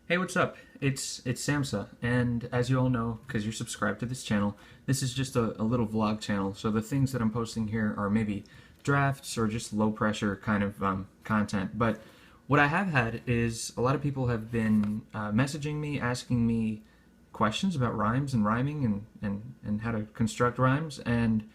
Hey, what's up? It's Samsa, and as you all know, because you're subscribed to this channel, this is just a little vlog channel. So the things that I'm posting here are maybe drafts or just low pressure kind of content. But what I have had is a lot of people have been messaging me, asking me questions about rhymes and rhyming and how to construct rhymes. And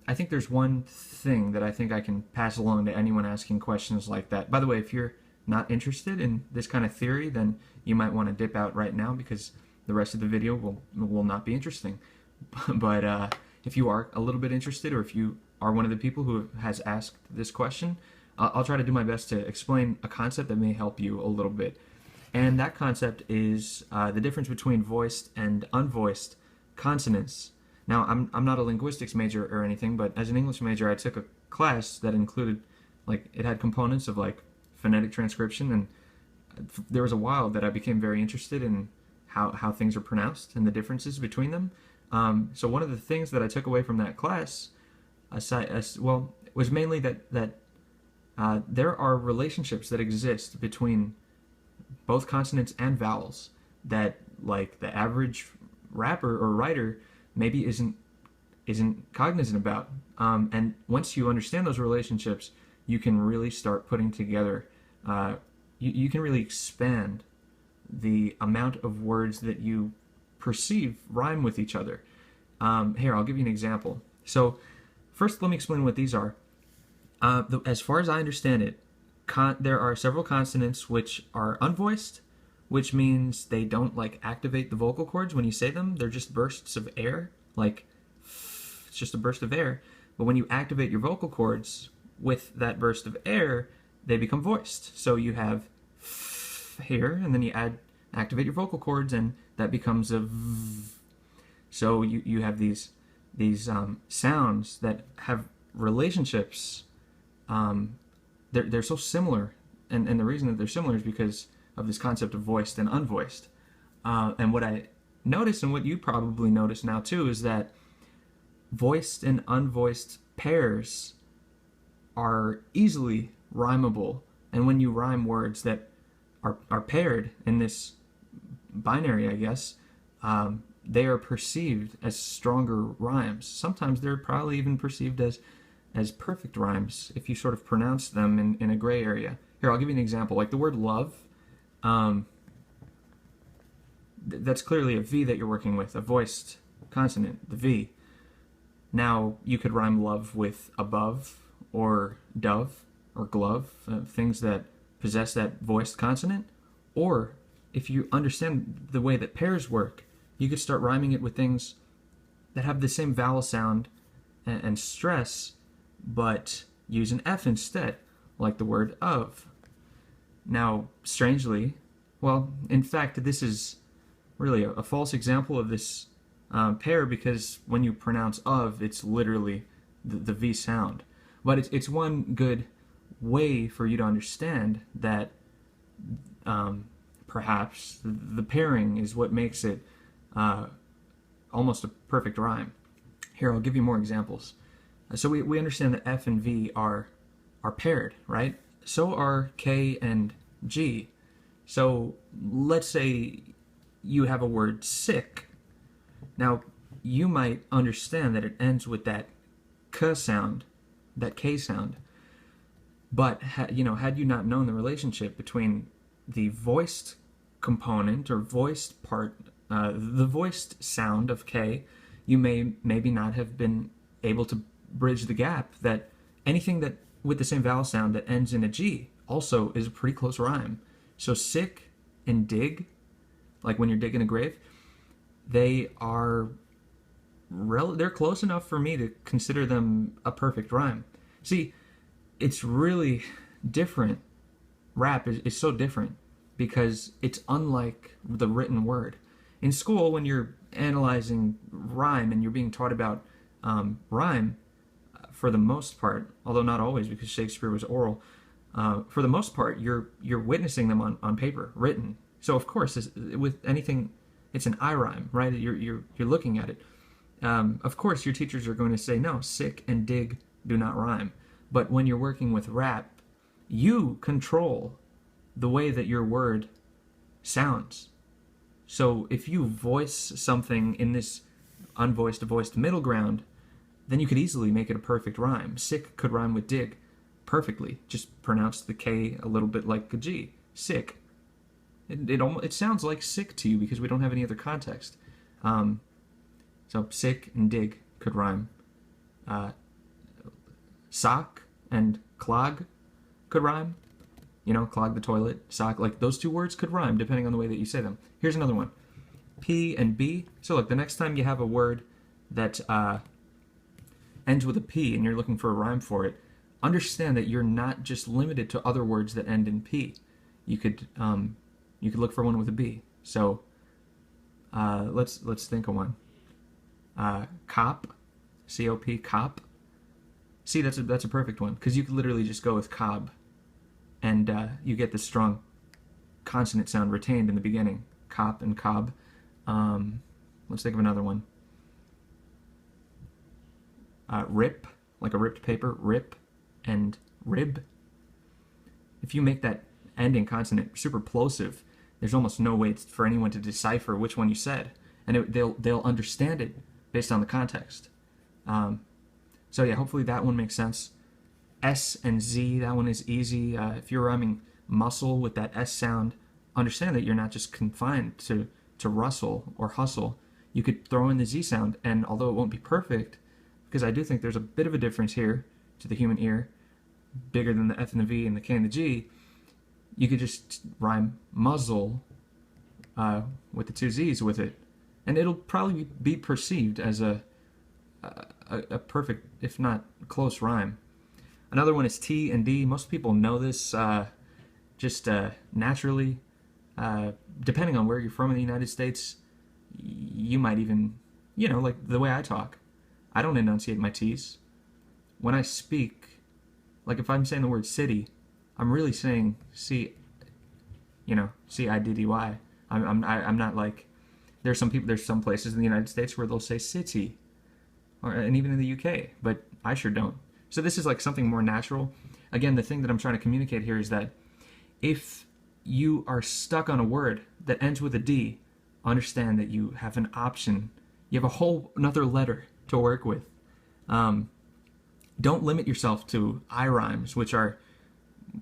I think there's one thing that I think I can pass along to anyone asking questions like that. By the way, if you're not interested in this kind of theory, then you might want to dip out right now because the rest of the video will not be interesting. But if you are a little bit interested, or if you are one of the people who has asked this question, I'll try to do my best to explain a concept that may help you a little bit. And that concept is the difference between voiced and unvoiced consonants. Now, I'm not a linguistics major or anything, but as an English major, I took a class that included, like, it had components of, like, phonetic transcription, and there was a while that I became very interested in how things are pronounced and the differences between them. So one of the things that I took away from that class, was mainly that there are relationships that exist between both consonants and vowels that, like, the average rapper or writer maybe isn't cognizant about. And once you understand those relationships, you can really start putting together. You can really expand the amount of words that you perceive rhyme with each other. Here, I'll give you an example. So, first, let me explain what these are. As far as I understand it, there are several consonants which are unvoiced, which means they don't, like, activate the vocal cords when you say them. They're just bursts of air, like it's just a burst of air. But when you activate your vocal cords with that burst of air, they become voiced. So you have here, and then you activate your vocal cords, and that becomes a v. So you have these sounds that have relationships. They're so similar, and the reason that they're similar is because of this concept of voiced and unvoiced. And what I notice, and what you probably notice now too, is that voiced and unvoiced pairs are easily rhymable. And when you rhyme words that are paired in this binary, I guess, they are perceived as stronger rhymes. Sometimes they're probably even perceived as perfect rhymes if you sort of pronounce them in a gray area. Here, I'll give you an example. Like the word love, that's clearly a V that you're working with, a voiced consonant, the V. Now, you could rhyme love with above or dove or glove, things that possess that voiced consonant. Or, if you understand the way that pairs work, you could start rhyming it with things that have the same vowel sound and stress, but use an F instead, like the word of. Now, strangely, well, in fact, this is really a false example of this pair, because when you pronounce of, it's literally the V sound. But it's one good way for you to understand that perhaps the pairing is what makes it almost a perfect rhyme. Here, I'll give you more examples. So we understand that F and V are paired, right? So are K and G. So let's say you have a word sick. Now, you might understand that it ends with that K sound, that K sound. But had you not known the relationship between the voiced component or voiced part, the voiced sound of K, you maybe not have been able to bridge the gap that anything that with the same vowel sound that ends in a G also is a pretty close rhyme. So sick and dig, like when you're digging a grave, they're close enough for me to consider them a perfect rhyme. See, it's really different. Rap is so different because it's unlike the written word. In school, when you're analyzing rhyme and you're being taught about rhyme, for the most part, although not always because Shakespeare was oral, for the most part, you're witnessing them on paper, written. So of course, with anything, it's an I rhyme, right? You're looking at it. Of course, your teachers are going to say, no, sick and dig do not rhyme. But when you're working with rap, you control the way that your word sounds. So if you voice something in this unvoiced to voiced middle ground, then you could easily make it a perfect rhyme. Sick could rhyme with dig perfectly. Just pronounce the K a little bit like a G. Sick. It sounds like sick to you because we don't have any other context. So sick and dig could rhyme. Sock and clog could rhyme. You know, clog the toilet, sock, like those two words could rhyme depending on the way that you say them. Here's another one. P and B. So look, the next time you have a word that ends with a P and you're looking for a rhyme for it, understand that you're not just limited to other words that end in P. You could look for one with a B. So let's think of one. Cop, C-O-P, cop. See, that's a perfect one because you could literally just go with cob, and you get the strong consonant sound retained in the beginning. Cop and cob. Let's think of another one. Rip, like a ripped paper. Rip and rib. If you make that ending consonant super plosive, there's almost no way for anyone to decipher which one you said, and they'll understand it based on the context. So yeah, hopefully that one makes sense. S and Z, that one is easy. If you're rhyming muscle with that S sound, understand that you're not just confined to rustle or hustle. You could throw in the Z sound, and although it won't be perfect, because I do think there's a bit of a difference here to the human ear, bigger than the F and the V and the K and the G, you could just rhyme muzzle with the two Z's with it, and it'll probably be perceived as a perfect, if not close, rhyme. Another one is T and D. Most people know this just naturally. Depending on where you're from in the United States, you might even, like the way I talk, I don't enunciate my T's. When I speak, like if I'm saying the word city, I'm really saying C-I-D-D-Y. I'm not like, there's some places in the United States where they'll say city, and even in the UK, but I sure don't. So this is like something more natural. Again, the thing that I'm trying to communicate here is that if you are stuck on a word that ends with a D, understand that you have an option. You have a whole another letter to work with. Don't limit yourself to I rhymes, which are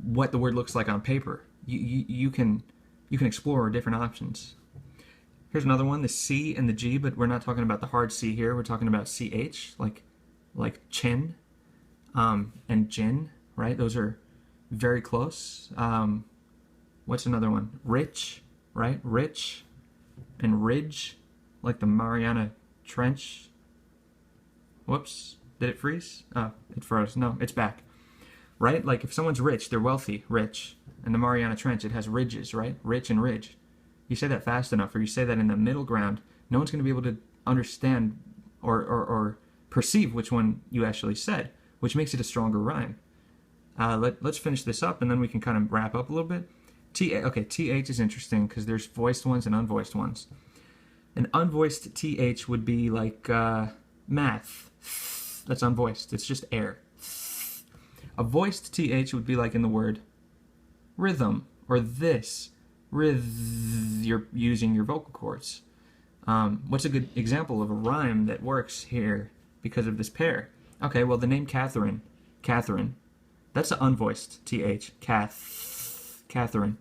what the word looks like on paper. You can explore different options. Here's another one, the C and the G, but we're not talking about the hard C here. We're talking about CH, like chin, and gin, right? Those are very close. What's another one? Rich, right? Rich and ridge, like the Mariana Trench. Whoops, did it freeze? Oh, it froze. No, it's back. Right? Like if someone's rich, they're wealthy, rich. And the Mariana Trench, it has ridges, right? Rich and ridge. You say that fast enough, or you say that in the middle ground, no one's going to be able to understand or perceive which one you actually said, which makes it a stronger rhyme. Let's finish this up, and then we can kind of wrap up a little bit. TH is interesting because there's voiced ones and unvoiced ones. An unvoiced TH would be like math. That's unvoiced. It's just air. A voiced TH would be like in the word rhythm or this. You're using your vocal cords. What's a good example of a rhyme that works here because of this pair? Okay, well, the name Catherine, that's an unvoiced TH, Catherine.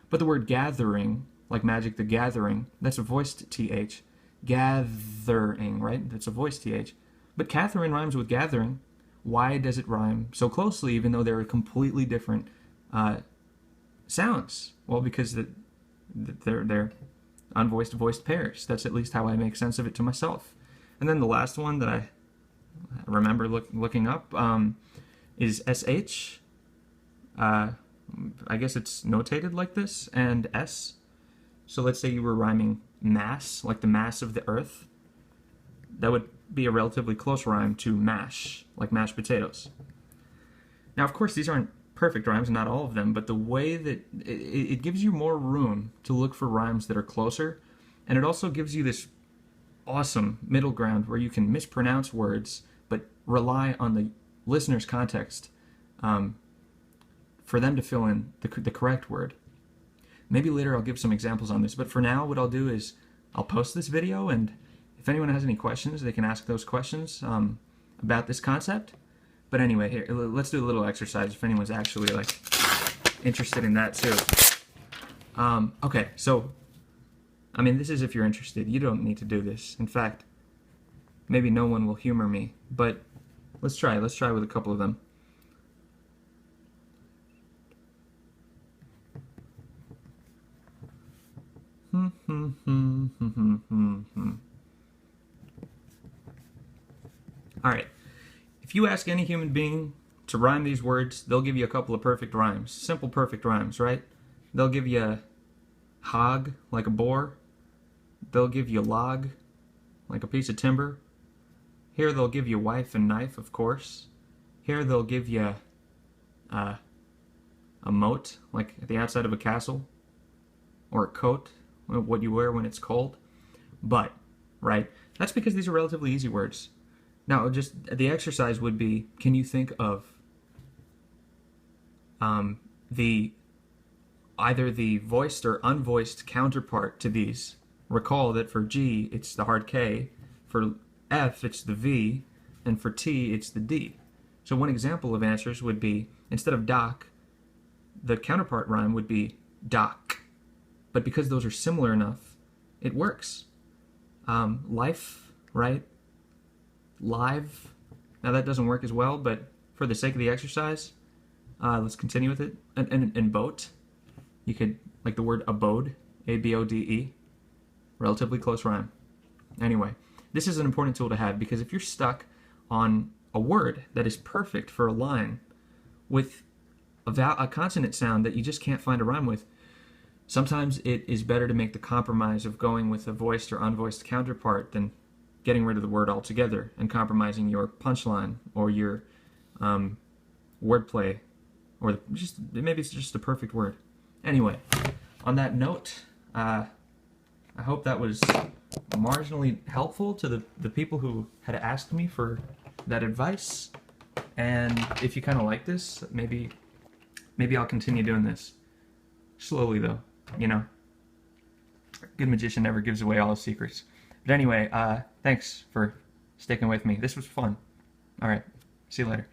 But the word gathering, like Magic the Gathering, that's a voiced TH. Gathering, right? That's a voiced TH. But Catherine rhymes with gathering. Why does it rhyme so closely, even though they're completely different sounds? Well, because they're unvoiced voiced pairs. That's at least how I make sense of it to myself. And then the last one that I remember looking up is SH. I guess it's notated like this, and S. So let's say you were rhyming mass, like the mass of the earth. That would be a relatively close rhyme to mash, like mashed potatoes. Now, of course, these aren't perfect rhymes, not all of them, but the way that it gives you more room to look for rhymes that are closer, and it also gives you this awesome middle ground where you can mispronounce words but rely on the listener's context for them to fill in the correct word. Maybe later I'll give some examples on this, but for now what I'll do is I'll post this video, and if anyone has any questions, they can ask those questions about this concept. But anyway, here, let's do a little exercise if anyone's actually like interested in that too. Okay, so, I mean, this is if you're interested. You don't need to do this. In fact, maybe no one will humor me, but let's try. Let's try with a couple of them. Alright, if you ask any human being to rhyme these words, they'll give you a couple of perfect rhymes. Simple perfect rhymes, right? They'll give you hog, like a boar. They'll give you log, like a piece of timber. Here they'll give you wife and knife, of course. Here they'll give you a moat, like at the outside of a castle. Or a coat, what you wear when it's cold. But, right, that's because these are relatively easy words. Now, just the exercise would be, can you think of either the voiced or unvoiced counterpart to these? Recall that for G, it's the hard K, for F, it's the V, and for T, it's the D. So one example of answers would be, instead of doc, the counterpart rhyme would be doc. But because those are similar enough, it works. Life, right? Live. Now that doesn't work as well, but for the sake of the exercise, let's continue with it. And boat, you could, like the word abode, A-B-O-D-E, relatively close rhyme. Anyway, this is an important tool to have because if you're stuck on a word that is perfect for a line with a consonant sound that you just can't find a rhyme with, sometimes it is better to make the compromise of going with a voiced or unvoiced counterpart than getting rid of the word altogether and compromising your punchline or your wordplay, or maybe it's just the perfect word. Anyway, on that note, I hope that was marginally helpful to the people who had asked me for that advice. And if you kind of like this, maybe I'll continue doing this. Slowly, though, you know. Good magician never gives away all his secrets. But anyway, thanks for sticking with me. This was fun. Alright, see you later.